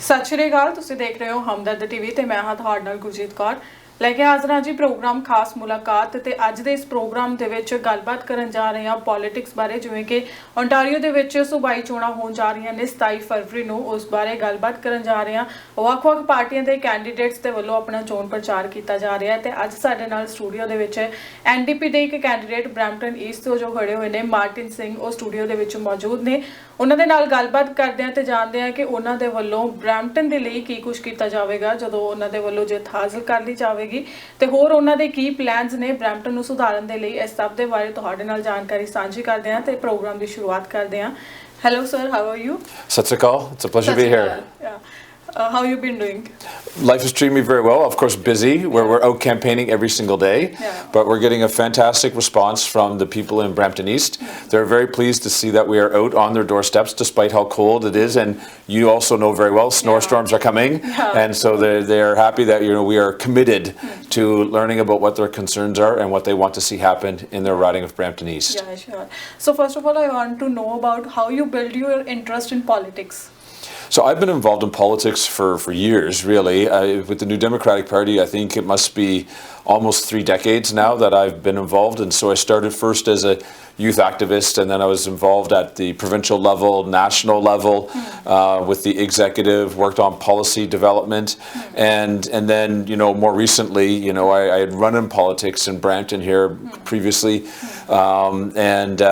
ਸਤਿ ਸ਼੍ਰੀ ਅਕਾਲ, ਤੁਸੀਂ ਦੇਖ ਰਹੇ ਹੋ ਹਮਦਰਦ ਟੀਵੀ ਤੇ ਮੈਂ ਹਾਂ ਤੁਹਾਡੇ ਨਾਲ ਗੁਰਜੀਤ ਕੌਰ ਲੈ ਕੇ ਹਾਜ਼ਰ ਹਾਂ ਜੀ ਪ੍ਰੋਗਰਾਮ ਖਾਸ ਮੁਲਾਕਾਤ ਤੇ ਅੱਜ ਦੇ ਇਸ ਪ੍ਰੋਗਰਾਮ ਦੇ ਵਿੱਚ ਗੱਲਬਾਤ ਕਰਨ ਜਾ ਰਹੇ ਹਾਂ ਪੋਲਿਟਿਕਸ ਬਾਰੇ ਜਿਵੇਂ ਕਿ ਓਨਟਾਰੀਓ ਦੇ ਵਿੱਚ ਸੂਬਾਈ ਚੋਣਾਂ ਹੋਣ ਜਾ ਰਹੀਆਂ ਨੇ 27 ਫਰਵਰੀ ਨੂੰ ਉਸ ਬਾਰੇ ਗੱਲਬਾਤ ਕਰਨ ਜਾ ਰਹੇ ਹਾਂ ਵੱਖ-ਵੱਖ ਪਾਰਟੀਆਂ ਦੇ ਕੈਂਡੀਡੇਟਸ ਦੇ ਵੱਲੋਂ ਆਪਣਾ ਚੋਣ ਪ੍ਰਚਾਰ ਕੀਤਾ ਜਾ ਰਿਹਾ ਤੇ ਅੱਜ ਸਾਡੇ ਨਾਲ ਸਟੂਡੀਓ ਦੇ ਵਿੱਚ NDP ਦੇ ਇੱਕ ਕੈਂਡੀਡੇਟ ਬ੍ਰੈਂਪਟਨ ਈਸਟ ਤੋਂ ਜੋ ਖੜੇ ਹੋਏ ਨੇ ਮਾਰਟਿਨ ਸਿੰਘ ਉਹ ਸਟੂਡੀਓ ਦੇ ਵਿੱਚ ਮੌਜੂਦ ਨੇ ਉਹਨਾਂ ਦੇ ਨਾਲ ਗੱਲਬਾਤ ਕਰਦੇ ਹਾਂ ਤੇ ਜਾਣਦੇ ਹਾਂ ਕਿ ਉਹਨਾਂ ਦੇ ਵੱਲੋਂ ਬ੍ਰੈਂਪਟਨ ਦੇ ਲਈ ਕੀ ਕੁਝ ਕੀਤਾ ਜਾਵੇਗਾ ਜਦੋਂ ਉਹਨਾਂ ਦੇ ਵੱਲੋਂ ਜਿੱਤ ਹਾਸਲ ਕਰ ਲਈ ਜਾਵੇਗੀ ਤੇ ਹੋਰ ਉਹਨਾਂ ਦੇ ਕੀ ਪਲਾਨਸ ਨੇ ਬ੍ਰੈਂਪਟਨ ਨੂੰ ਸੁਧਾਰਨ ਦੇ ਲਈ ਇਸ ਸਭ ਦੇ ਬਾਰੇ ਤੁਹਾਡੇ ਨਾਲ ਜਾਣਕਾਰੀ ਸਾਂਝੀ ਕਰਦੇ ਹਾਂ ਤੇ ਪ੍ਰੋਗਰਾਮ ਦੀ ਸ਼ੁਰੂਆਤ ਕਰਦੇ ਹਾਂ hello sir how are you ਸਤਿ ਸ਼੍ਰੀ ਅਕਾਲ it's a pleasure to be here How you been doing? Life is treating me very well. Of course, busy. We're out campaigning every single day, but we're getting a fantastic response from the people in Brampton East. They're very pleased to see that we are out on their doorsteps, despite how cold it is. And you also know very well, snowstorms are coming, and so they're happy that we are committed to learning about what their concerns are and what they want to see happen in their riding of Brampton East. Yeah, sure. So first of all, I want to know about how you build your interest in politics. So I've been involved in politics for years, really. With the New Democratic Party, I think it must be almost 3 decades now that I've been involved. And so I started first as a youth activist, and then I was involved at the provincial level, national level, with the executive, worked on policy development. And then, more recently, I had run in politics in Brampton here previously. And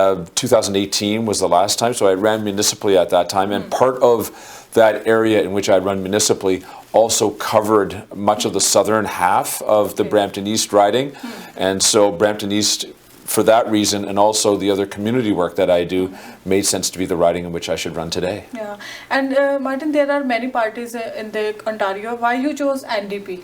2018 was the last time. So I ran municipally at that time. And part of that area in which I run municipally also covered much of the southern half of the Brampton East riding. And so Brampton East, for that reason, and also the other community work that I do, made sense to be the riding in which I should run today. Yeah. And Martin, there are many parties in the Ontario. Why you chose NDP?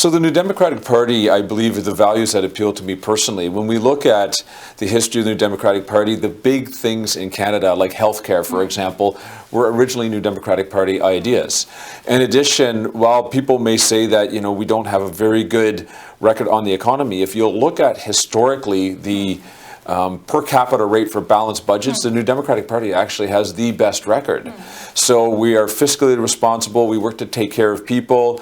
So the New Democratic Party, I believe, are the values that appeal to me personally. When we look at the history of the New Democratic Party, the big things in Canada, like healthcare, for example, were originally New Democratic Party ideas. In addition, while people may say that, we don't have a very good record on the economy, if you'll look at historically the per capita rate for balanced budgets, the New Democratic Party actually has the best record. So we are fiscally responsible. We work to take care of people,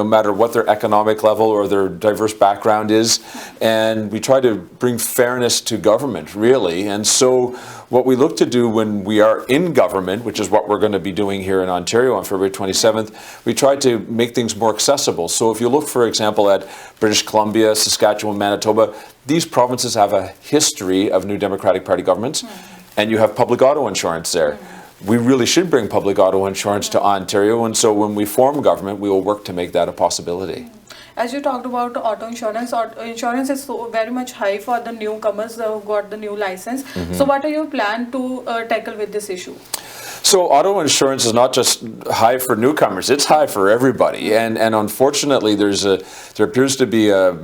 no matter what their economic level or their diverse background is. And we try to bring fairness to government, really. And so what we look to do when we are in government, which is what we're going to be doing here in Ontario on February 27th, we try to make things more accessible. So if you look, for example, at British Columbia, Saskatchewan, Manitoba, these provinces have a history of New Democratic Party governments, and you have public auto insurance there. We really should bring public auto insurance to Ontario, and so when we form government, we will work to make that a possibility. As you talked about auto insurance is so very much high for the newcomers who got the new license. So what are your plan to tackle with this issue? So auto insurance is not just high for newcomers; it's high for everybody. And unfortunately, there appears to be a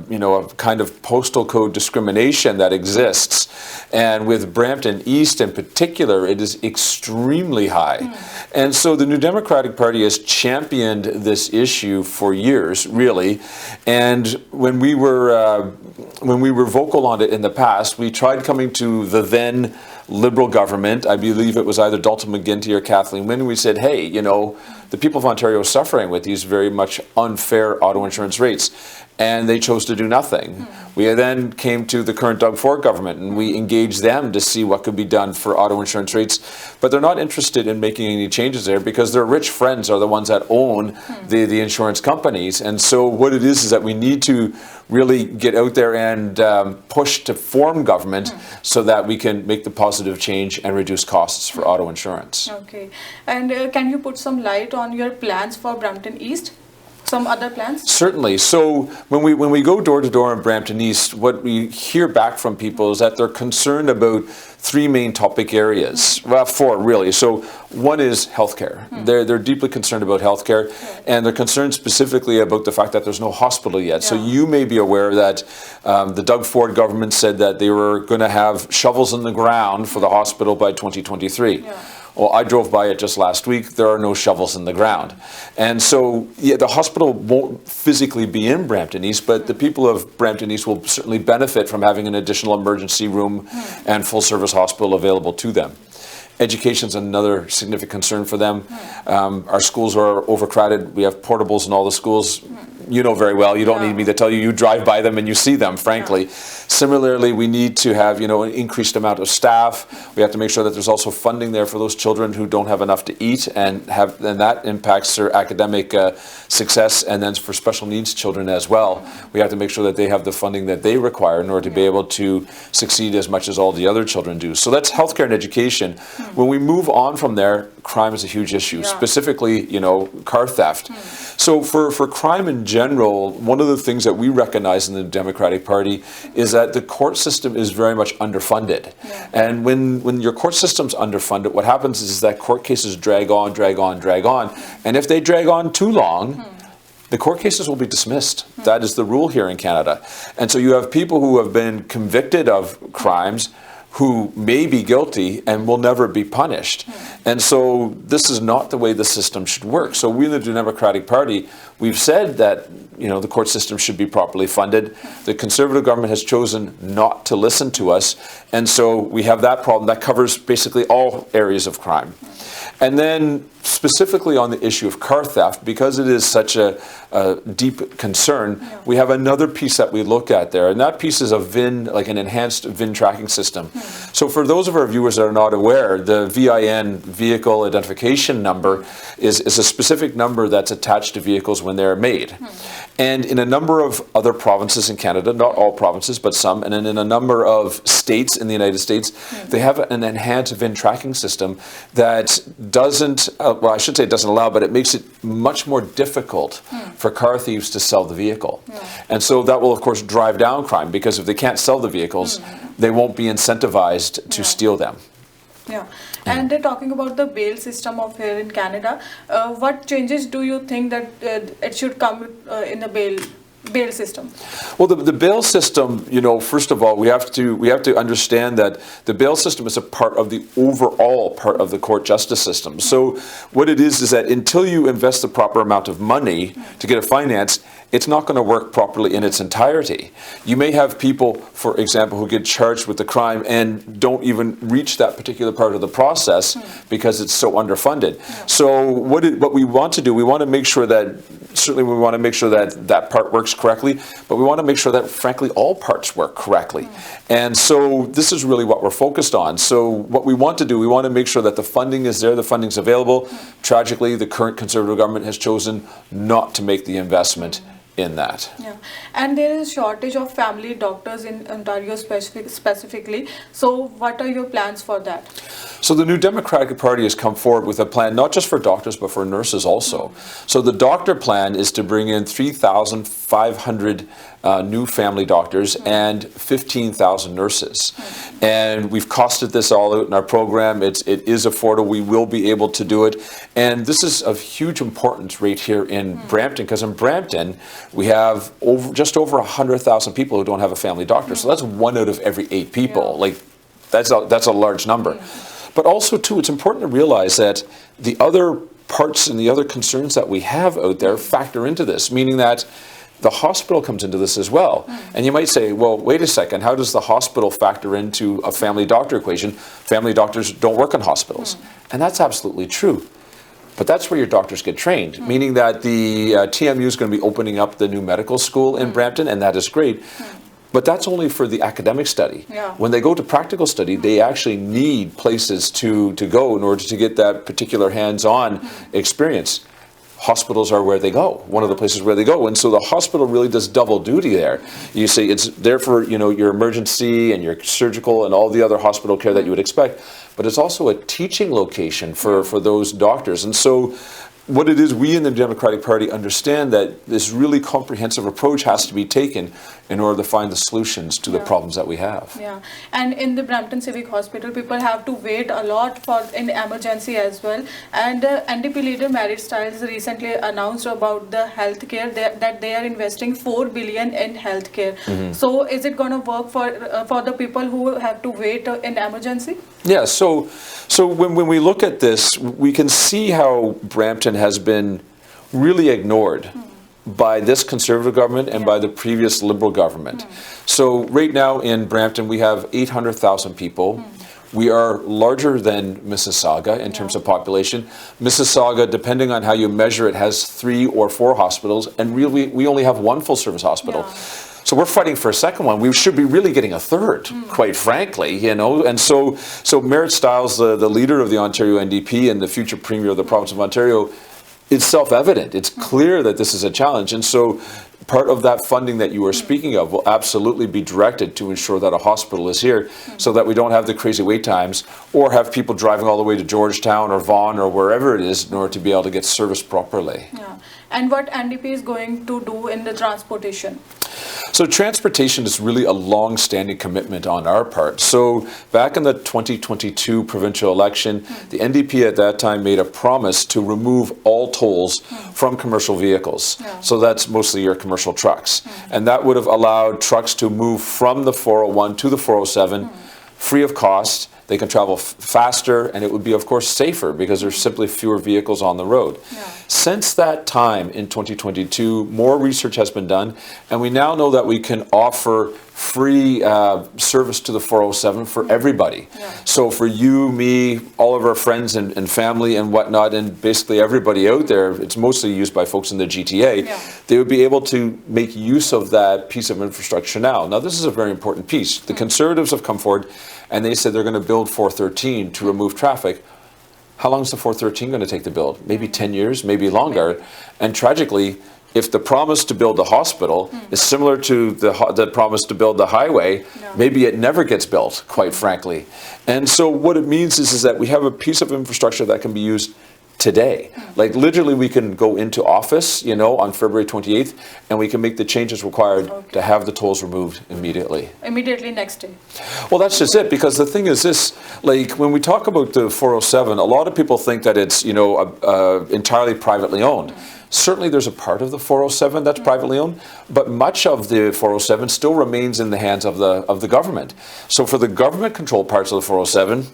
kind of postal code discrimination that exists. And with Brampton East in particular, it is extremely high. And so the New Democratic Party has championed this issue for years, really. And when we were vocal on it in the past, we tried coming to the then Liberal government, I believe it was either Dalton McGuinty or Kathleen Wynne, we said, hey, the people of Ontario are suffering with these very much unfair auto insurance rates. And they chose to do nothing. We then came to the current Doug Ford government and we engaged them to see what could be done for auto insurance rates. But they're not interested in making any changes there because their rich friends are the ones that own the insurance companies. And so what it is that we need to really get out there and push to form government so that we can make the positive change and reduce costs for auto insurance. Okay. And can you put some light on your plans for Brampton East? Some other plans? Certainly. So when we go door to door in Brampton East, what we hear back from people is that they're concerned about 3 main topic areas. Well, 4 really. So one is healthcare. They're deeply concerned about healthcare, and they're concerned specifically about the fact that there's no hospital yet. So you may be aware that the Doug Ford government said that they were going to have shovels in the ground for the hospital by 2023. Well, I drove by it just last week. There are no shovels in the ground. And so the hospital won't physically be in Brampton East, but the people of Brampton East will certainly benefit from having an additional emergency room and full-service hospital available to them. Education is another significant concern for them. Our schools are overcrowded. We have portables in all the schools. You know very well. You don't need me to tell you. You drive by them and you see them, frankly. Similarly, we need to have, an increased amount of staff. We have to make sure that there's also funding there for those children who don't have enough to eat, and that impacts their academic success. And then for special needs children as well, we have to make sure that they have the funding that they require in order to be able to succeed as much as all the other children do. So that's healthcare and education. When we move on from there, crime is a huge issue, specifically, car theft. So for crime in general, one of the things that we recognize in the Democratic Party is that the court system is very much underfunded. And when your court system's underfunded, what happens is that court cases drag on. And if they drag on too long, the court cases will be dismissed. That is the rule here in Canada. And so you have people who have been convicted of crimes who may be guilty and will never be punished. And so this is not the way the system should work. So we in the Democratic Party, we've said that the court system should be properly funded. The Conservative government has chosen not to listen to us. And so we have that problem. That covers basically all areas of crime. And then specifically on the issue of car theft, because it is such a deep concern, we have another piece that we look at there, and that piece is a VIN, like an enhanced VIN tracking system. So for those of our viewers that are not aware, the VIN, vehicle identification number, is a specific number that's attached to vehicles when they're made. And in a number of other provinces in Canada, not all provinces, but some, and in a number of states in the United States, they have an enhanced VIN tracking system that doesn't, well, I should say it doesn't allow, but it makes it much more difficult for car thieves to sell the vehicle. And so that will, of course, drive down crime, because if they can't sell the vehicles, they won't be incentivized to steal them. Yeah, and they're talking about the bail system of here in Canada. What changes do you think that it should come in the bail system? Well, the bail system, first of all, we have to understand that the bail system is a part of the overall part of the court justice system. So what it is that until you invest the proper amount of money to get it financed, it's not going to work properly in its entirety. You may have people, for example, who get charged with the crime and don't even reach that particular part of the process because it's so underfunded. So what we want to do, we want to make sure that, certainly we want to make sure that that part works correctly, but we want to make sure that, frankly, all parts work correctly. And so this is really what we're focused on. So what we want to do, we want to make sure that the funding is there, the funding's available. Tragically, the current Conservative government has chosen not to make the investment in that. Yeah, and there is shortage of family doctors in Ontario specifically. So what are your plans for that? So the New Democratic Party has come forward with a plan not just for doctors but for nurses also. So the doctor plan is to bring in 3,500 new family doctors and 15,000 nurses. And we've costed this all out in our program. It is affordable. We will be able to do it. And this is of huge importance right here in Brampton, because in Brampton we have just over 100,000 people who don't have a family doctor. So that's 1 out of every 8 people. Like that's a large number. But also, too, it's important to realize that the other parts and the other concerns that we have out there factor into this, meaning that the hospital comes into this as well. And you might say, well, wait a second, how does the hospital factor into a family doctor equation? Family doctors don't work in hospitals. And that's absolutely true. But that's where your doctors get trained, meaning that the TMU is going to be opening up the new medical school in Brampton, and that is great. But that's only for the academic study. When they go to practical study, they actually need places to go in order to get that particular hands-on experience. Hospitals are where they go, one of the places where they go. And so the hospital really does double duty there. You see, it's there for, your emergency and your surgical and all the other hospital care that you would expect. But it's also a teaching location for those doctors. And so what it is, we in the Democratic Party understand that this really comprehensive approach has to be taken in order to find the solutions to the problems that we have. Yeah, and in the Brampton Civic Hospital, people have to wait a lot for in emergency as well. And NDP leader Marit Stiles recently announced about the healthcare that they are investing $4 billion in healthcare. So is it going to work for the people who have to wait in emergency? Yeah. So when we look at this, we can see how Brampton has been really ignored by this Conservative government and by the previous Liberal government. So right now in Brampton we have 800,000 people. We are larger than Mississauga in terms of population. Mississauga, depending on how you measure it, has 3 or 4 hospitals, and really we only have 1 full-service hospital. So we're fighting for a second one. We should be really getting a third, quite frankly, you know. And so Merritt Stiles, the leader of the Ontario NDP and the future Premier of the province of Ontario, it's self-evident. It's clear that this is a challenge. And so part of that funding that you were speaking of will absolutely be directed to ensure that a hospital is here so that we don't have the crazy wait times or have people driving all the way to Georgetown or Vaughan or wherever it is in order to be able to get service properly. Yeah. And what NDP is going to do in the transportation? So transportation is really a long-standing commitment on our part. So back in the 2022 provincial election, the NDP at that time made a promise to remove all tolls from commercial vehicles. So that's mostly your commercial trucks. And that would have allowed trucks to move from the 401 to the 407 free of cost. They can travel faster, and it would be, of course, safer because there's simply fewer vehicles on the road. Since that time in 2022, more research has been done, and we now know that we can offer free service to the 407 for everybody. So for you, me, all of our friends and family and whatnot, and basically everybody out there, it's mostly used by folks in the GTA, they would be able to make use of that piece of infrastructure now. Now, this is a very important piece. The Conservatives have come forward and they said they're going to build 413 to remove traffic. How long is the 413 going to take to build? Maybe 10 years, maybe longer. And tragically, if the promise to build the hospital is similar to the promise to build the highway, maybe it never gets built, quite frankly. And so what it means is that we have a piece of infrastructure that can be used today. Like literally we can go into office, you know, on February 28th, and we can make the changes required to have the tolls removed immediately. Immediately next day. Well, that's just it, because the thing is this, like when we talk about the 407, a lot of people think that it's, you know, entirely privately owned. Certainly there's a part of the 407 that's privately owned, but much of the 407 still remains in the hands of the government. So for the government-controlled parts of the 407,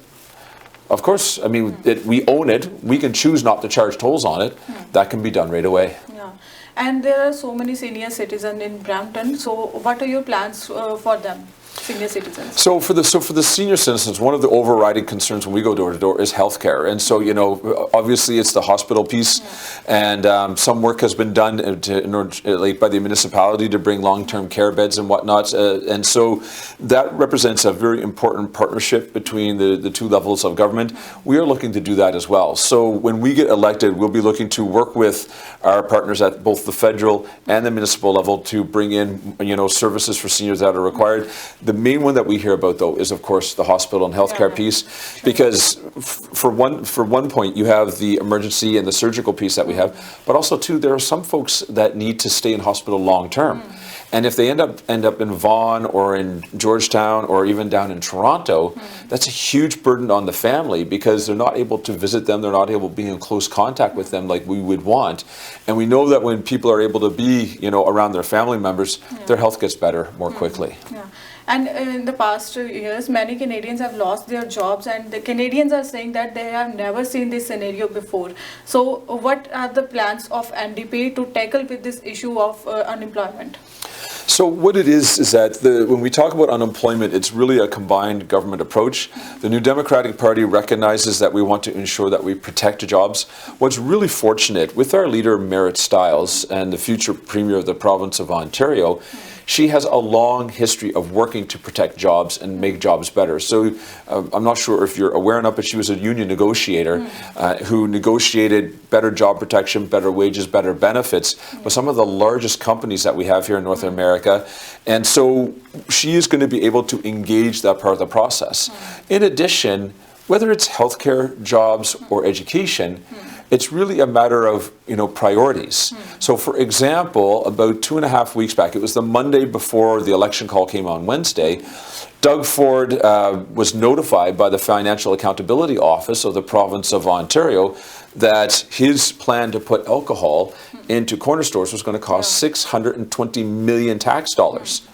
of course, I mean, we own it. We can choose not to charge tolls on it. That can be done right away. Yeah. And there are so many senior citizens in Brampton. So what are your plans for them? Senior citizens. So for the senior citizens, one of the overriding concerns when we go door to door is healthcare, and so you know, obviously it's the hospital piece, and some work has been done by the municipality to bring long-term care beds and whatnot, and so that represents a very important partnership between the 2 levels of government. We are looking to do that as well. So when we get elected, we'll be looking to work with our partners at both the federal and the municipal level to bring in, you know, services for seniors that are required. The main one that we hear about, though, is of course the hospital and healthcare piece, because for one point you have the emergency and the surgical piece that we have, but also too there are some folks that need to stay in hospital long term, and if they end up in Vaughan or in Georgetown or even down in Toronto, that's a huge burden on the family because they're not able to visit them, they're not able to be in close contact with them like we would want, and we know that when people are able to be, you know, around their family members, their health gets better more quickly. And in the past years, many Canadians have lost their jobs, and the Canadians are saying that they have never seen this scenario before. So what are the plans of NDP to tackle with this issue of unemployment? So what it is that when we talk about unemployment, it's really a combined government approach. The New Democratic Party recognizes that we want to ensure that we protect jobs. What's really fortunate with our leader, Merritt Stiles, and the future Premier of the province of Ontario, she has a long history of working to protect jobs and make jobs better. So I'm not sure if you're aware enough, but she was a union negotiator who negotiated better job protection, better wages, better benefits with some of the largest companies that we have here in North America. And so she is going to be able to engage that part of the process. In addition, whether it's healthcare, jobs, or education, it's really a matter of, you know, priorities. So for example, about 2.5 weeks back, it was the Monday before the election call came on Wednesday, Doug Ford was notified by the Financial Accountability Office of the province of Ontario that his plan to put alcohol into corner stores was going to cost $620 million tax dollars.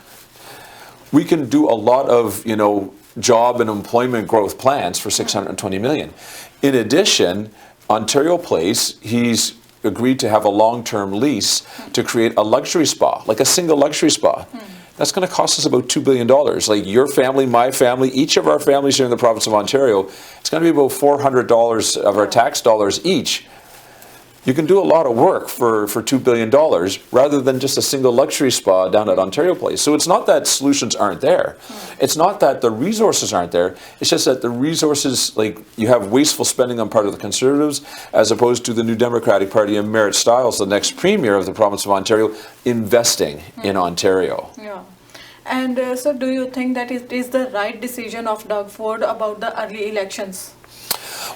We can do a lot of, you know, job and employment growth plans for $620 million. In addition, Ontario Place, he's agreed to have a long-term lease to create a luxury spa, like a single luxury spa. that's going to cost us about $2 billion. Like your family, my family, each of our families here in the province of Ontario, it's going to be about $400 of our tax dollars each. You can do a lot of work for $2 billion rather than just a single luxury spa down at Ontario Place. So it's not that solutions aren't there. It's not that the resources aren't there. It's just that the resources, like you have wasteful spending on part of the Conservatives as opposed to the New Democratic Party and Merritt Stiles, the next Premier of the province of Ontario, investing in Ontario. Yeah. And so do you think that it is the right decision of Doug Ford about the early elections?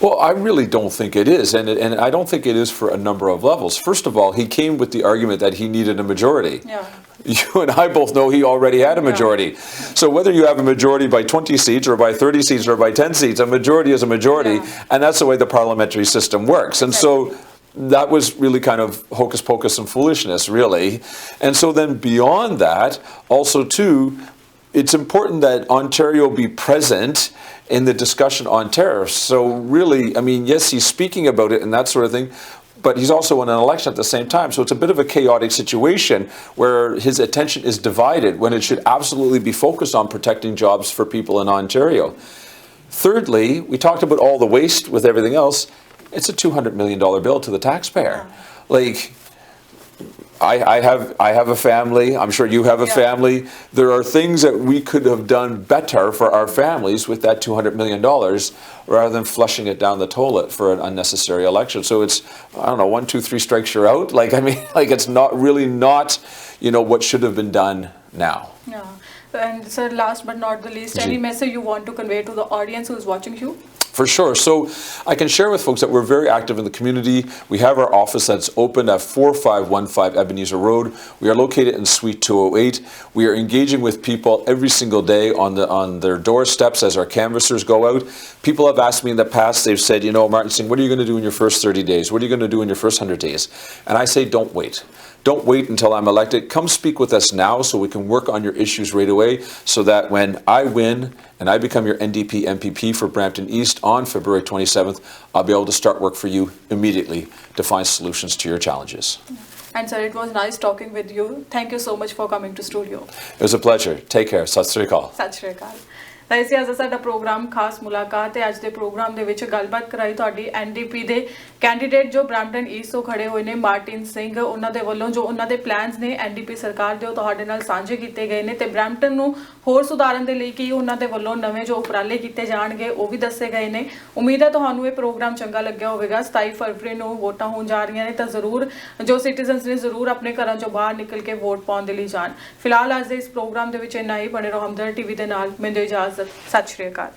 Well, I really don't think it is, and I don't think it is for a number of levels. First of all, he came with the argument that he needed a majority. Yeah. You and I both know he already had a majority. Yeah. So whether you have a majority by 20 seats or by 30 seats or by 10 seats, a majority is a majority, and that's the way the parliamentary system works. And so that was really kind of hocus pocus and foolishness, really. And so then beyond that, also too, it's important that Ontario be present in the discussion on tariffs. So really, I mean, yes, he's speaking about it and that sort of thing, but he's also in an election at the same time. So it's a bit of a chaotic situation where his attention is divided when it should absolutely be focused on protecting jobs for people in Ontario. Thirdly, we talked about all the waste with everything else. It's a $200 million bill to the taxpayer. Like, I have a family. I'm sure you have a family. There are things that we could have done better for our families with that $200 million rather than flushing it down the toilet for an unnecessary election. So it's, I don't know, 1, 2, 3 strikes, you're out. Like, I mean, like it's not, you know, what should have been done now. Yeah. And sir, last but not the least, any message you want to convey to the audience who is watching you? For sure. So I can share with folks that we're very active in the community. We have our office that's open at 4515 Ebenezer Road. We are located in Suite 208. We are engaging with people every single day on their doorsteps as our canvassers go out. People have asked me in the past, they've said, you know, Martin Singh, what are you going to do in your first 30 days? What are you going to do in your first 100 days? And I say, don't wait. Don't wait until I'm elected. Come speak with us now so we can work on your issues right away so that when I win and I become your NDP MPP for Brampton East on February 27th, I'll be able to start work for you immediately to find solutions to your challenges. And sir, it was nice talking with you. Thank you so much for coming to studio. It was a pleasure. Take care. Sat Sri Akal. Sat Sri Akal. ਤਾਂ ਇਸੇ ਅੱਜ ਸਾਡਾ programme ਖਾਸ ਮੁਲਾਕਾਤ ਹੈ। ਅੱਜ ਦੇ programme ਦੇ ਵਿੱਚ ਗੱਲਬਾਤ ਕਰਾਈ ਤੁਹਾਡੀ ਐਨਡੀਪੀ ਦੇ ਕੈਂਡੀਡੇਟ ਜੋ ਬ੍ਰੈਂਪਟਨ ਈਸਟ ਤੋਂ ਖੜੇ ਹੋਏ ਨੇ ਮਾਰਟਿਨ ਸਿੰਘ, ਉਹਨਾਂ ਦੇ ਵੱਲੋਂ ਜੋ ਉਹਨਾਂ ਦੇ ਪਲਾਨਸ ਨੇ ਐਨਡੀਪੀ ਸਰਕਾਰ ਦੇ ਉਹ ਤੁਹਾਡੇ ਨਾਲ ਸਾਂਝੇ ਕੀਤੇ ਗਏ ਨੇ ਤੇ ਬ੍ਰੈਂਪਟਨ ਨੂੰ ਹੋਰ ਸੁਧਾਰਨ ਦੇ ਲਈ ਕੀ ਉਹਨਾਂ ਦੇ ਵੱਲੋਂ ਨਵੇਂ ਜੋ ਉਪਰਾਲੇ ਕੀਤੇ ਜਾਣਗੇ ਉਹ ਵੀ ਦੱਸੇ ਗਏ ਨੇ। ਉਮੀਦ ਹੈ ਤੁਹਾਨੂੰ ਇਹ ਪ੍ਰੋਗਰਾਮ ਚੰਗਾ ਲੱਗਿਆ ਹੋਵੇਗਾ। 27 ਫਰਵਰੀ ਨੂੰ ਵੋਟਾਂ ਹੋਣ ਜਾ ਰਹੀਆਂ ਨੇ ਤਾਂ ਜ਼ਰੂਰ ਜੋ ਸਿਟੀਜ਼ਨਸ ਨੇ ਜ਼ਰੂਰ ਆਪਣੇ ਘਰਾਂ ਚੋਂ ਬਾਹਰ ਨਿਕਲ ਕੇ ਵੋਟ ਪਾਉਣ ਦੇ ਲਈ ਜਾਣ। ਫਿਲਹਾਲ ਅੱਜ ਦੇ ਇਸ ਪ੍ਰੋਗਰਾਮ ਦੇ ਵਿੱਚ ਇੰਨਾ ਹੀ। ਬਣੇ ਰਹੋ ਹਮਦਰਦ ਟੀਵੀ ਦੇ ਨਾਲ। ਮੈਨੂੰ ਇਜਾਜ਼ਤ। ਸਤਿ ਸ਼੍ਰੀ ਅਕਾਲ।